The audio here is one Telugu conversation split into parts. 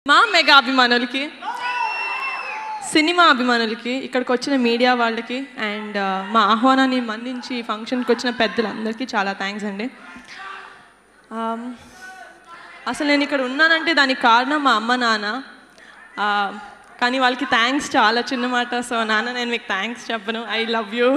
మా మెగా అభిమానులకి, సినిమా అభిమానులకి, ఇక్కడికి వచ్చిన మీడియా వాళ్ళకి అండ్ మా ఆహ్వానాన్ని మన్నించి ఫంక్షన్కి వచ్చిన పెద్దలందరికీ చాలా థ్యాంక్స్ అండి. అసలు నేను ఇక్కడ ఉన్నానంటే దానికి కారణం మా అమ్మ నాన్న. కానీ వాళ్ళకి థ్యాంక్స్ చాలా చిన్న మాట. సో నాన్న, నేను మీకు థ్యాంక్స్ చెప్పను. I love you.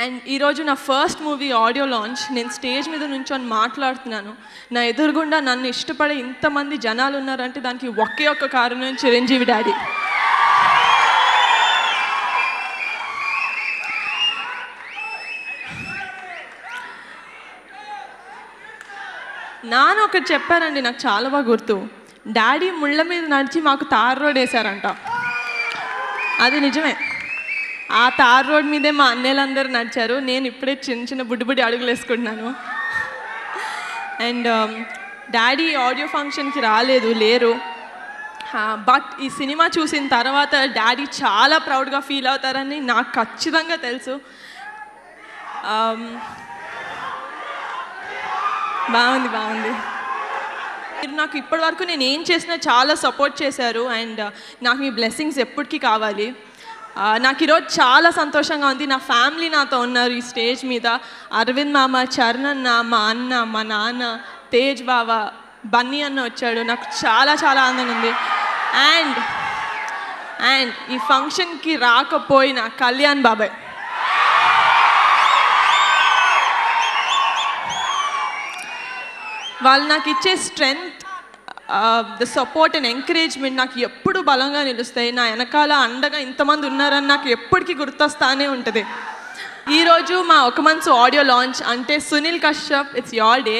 అండ్ ఈరోజు నా ఫస్ట్ మూవీ ఆడియో లాంచ్. నేను స్టేజ్ మీద నుంచొని మాట్లాడుతున్నాను. నా ఎదురుగుండా నన్ను ఇష్టపడే ఇంతమంది జనాలు ఉన్నారంటే దానికి ఒకే ఒక్క కారణం చిరంజీవి డాడీ. నాన్న ఒకటి చెప్పారండి, నాకు చాలా బాగా గుర్తు. డాడీ ముళ్ళ మీద నడిచి మాకు తార్ రోడ్ వేశారంట. అది నిజమే. ఆ తార్ రోడ్ మీదే మా అన్నయ్యలందరూ నడిచారు. నేను ఇప్పుడే చిన్న చిన్న బుడ్డి అడుగులు వేసుకుంటున్నాను. అండ్ డాడీ ఆడియో ఫంక్షన్కి లేరు. బట్ ఈ సినిమా చూసిన తర్వాత డాడీ చాలా ప్రౌడ్గా ఫీల్ అవుతారని నాకు ఖచ్చితంగా తెలుసు. బాగుంది. మీరు నాకు ఇప్పటి వరకు నేను ఏం చేసినా చాలా సపోర్ట్ చేశారు. అండ్ నాకు మీ బ్లెస్సింగ్స్ ఎప్పటికీ కావాలి. నాకు ఈరోజు చాలా సంతోషంగా ఉంది. నా ఫ్యామిలీ నాతో ఉన్నారు ఈ స్టేజ్ మీద. అరవింద్ మామ, చరణ్ అన్న, మా అన్న, మా నాన్న, తేజ్ బావ, బన్నీ అన్న వచ్చాడు. నాకు చాలా చాలా ఆనందంగా ఉంది. అండ్ ఈ ఫంక్షన్కి రాకపోయిన కళ్యాణ్ బాబాయ్, వాళ్ళు నాకు ఇచ్చే strength, the support and encouragement నాకు ఎప్పుడు బలంగా నిలుస్తాయి. నా వెనకాల అండగా ఇంతమంది ఉన్నారని నాకు ఎప్పటికీ గుర్తొస్తానే ఉంటుంది. ఈరోజు మా ఒక మనసు ఆడియో లాంచ్. అంటే Sunil Kashyap, it's your day.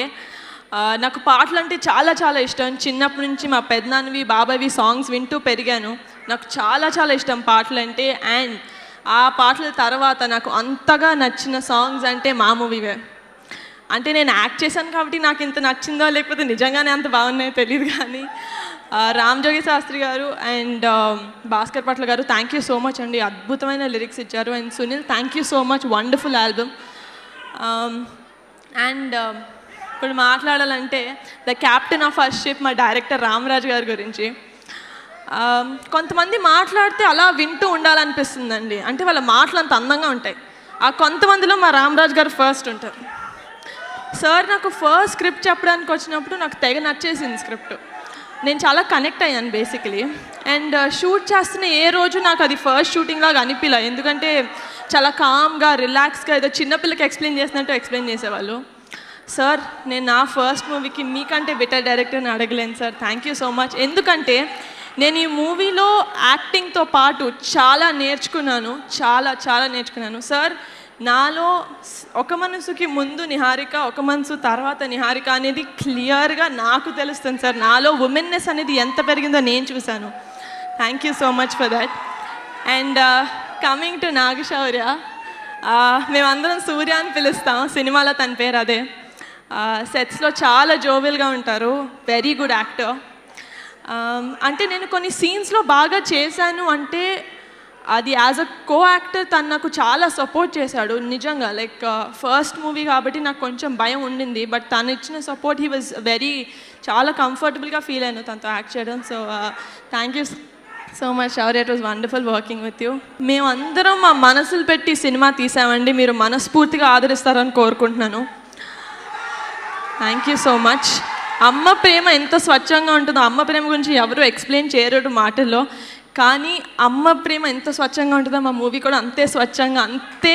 నాకు పాటలు అంటే చాలా చాలా ఇష్టం. చిన్నప్పటి నుంచి మా పెద్దనాన్నవి, బాబావి సాంగ్స్ వింటూ పెరిగాను. నాకు చాలా చాలా ఇష్టం పాటలు అంటే. అండ్ ఆ పాటల తర్వాత నాకు అంతగా నచ్చిన సాంగ్స్ అంటే మా మూవీవే. అంటే నేను యాక్ట్ చేశాను కాబట్టి నాకు ఇంత నచ్చిందో లేకపోతే నిజంగానే అంత బాగున్నాయో తెలియదు. కానీ రామ్ జోగి శాస్త్రి గారు అండ్ భాస్కర్ పట్ల గారు, థ్యాంక్ యూ సో మచ్ అండి. అద్భుతమైన లిరిక్స్ ఇచ్చారు. And Sunil, thank you so much, wonderful album. And ఇప్పుడు మాట్లాడాలంటే the captain of our ship మా డైరెక్టర్ రామరాజ్ గారి గురించి. కొంతమంది మాట్లాడితే అలా వింటూ ఉండాలనిపిస్తుందండి. అంటే వాళ్ళ మాటలు అంత అందంగా ఉంటాయి. ఆ కొంతమందిలో మా రామరాజ్ గారు ఫస్ట్ ఉంటారు. సార్ నాకు ఫస్ట్ స్క్రిప్ట్ చెప్పడానికి వచ్చినప్పుడు నాకు తెగ నచ్చేసింది స్క్రిప్ట్. నేను చాలా కనెక్ట్ అయ్యాను బేసికలీ. అండ్ షూట్ చేస్తున్న ఏ రోజు నాకు అది ఫస్ట్ షూటింగ్ లాగా అనిపించలే. ఎందుకంటే చాలా కామ్గా, రిలాక్స్గా ఏదో చిన్నపిల్లకి ఎక్స్ప్లెయిన్ చేసినట్టు ఎక్స్ప్లెయిన్ చేసేవాళ్ళు. సార్, నేను నా ఫస్ట్ మూవీకి మీకంటే బెటర్ డైరెక్టర్ని అడగలేను sir. Thank you so much. ఎందుకంటే నేను ఈ మూవీలో యాక్టింగ్తో పాటు చాలా నేర్చుకున్నాను. చాలా నేర్చుకున్నాను. సార్, నాలో ఒక మనసుకి ముందు నిహారిక, ఒక మనసు తర్వాత నిహారిక అనేది క్లియర్గా నాకు తెలుస్తుంది సార్. నాలో ఉమెన్నెస్ అనేది ఎంత పెరిగిందో నేను చూశాను. Thank you so much for that. And coming to Naga Shaurya, మేమందరం సూర్య అని పిలుస్తాం. సినిమాలో తన పేరు అదే. సెట్స్లో చాలా జోవెల్గా ఉంటారు. Very good actor. అంటే నేను కొన్ని సీన్స్లో బాగా చేశాను అంటే అది యాజ్ అ కో యాక్టర్ తను నాకు చాలా సపోర్ట్ చేశాడు నిజంగా. లైక్ ఫస్ట్ మూవీ కాబట్టి నాకు కొంచెం భయం ఉండింది. బట్ తను ఇచ్చిన సపోర్ట్, హీ వాజ్ చాలా కంఫర్టబుల్గా ఫీల్ అయ్యాను తనతో యాక్ట్ చేయడం. So thank you so much Shaurya. It was wonderful working with you. మేమందరం మా మనసులు పెట్టి సినిమా తీసామండి. మీరు మనస్ఫూర్తిగా ఆదరిస్తారని కోరుకుంటున్నాను. Thank you so much. అమ్మ ప్రేమ ఎంత స్వచ్ఛంగా ఉంటుందో, అమ్మ ప్రేమ గురించి ఎవరు ఎక్స్ప్లెయిన్ చేయరు మాటల్లో. కానీ అమ్మ ప్రేమ ఎంత స్వచ్ఛంగా ఉంటుందో మా మూవీ కూడా అంతే స్వచ్ఛంగా, అంతే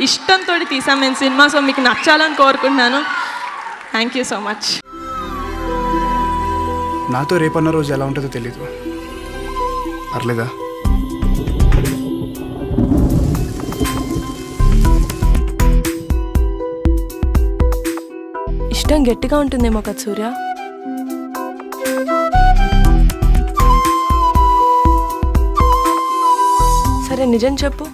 ఇష్టంతో తీసాం మేము సినిమా. సో మీకు నచ్చాలని కోరుకుంటున్నాను. Thank you so much. నాతో రేపన్న రోజు ఎలా ఉంటుందో తెలీదు. పర్లేదా? ఇష్టం గట్టిగా ఉంటుందేమో కదా సూర్య. సరే, నిజం చెప్పు.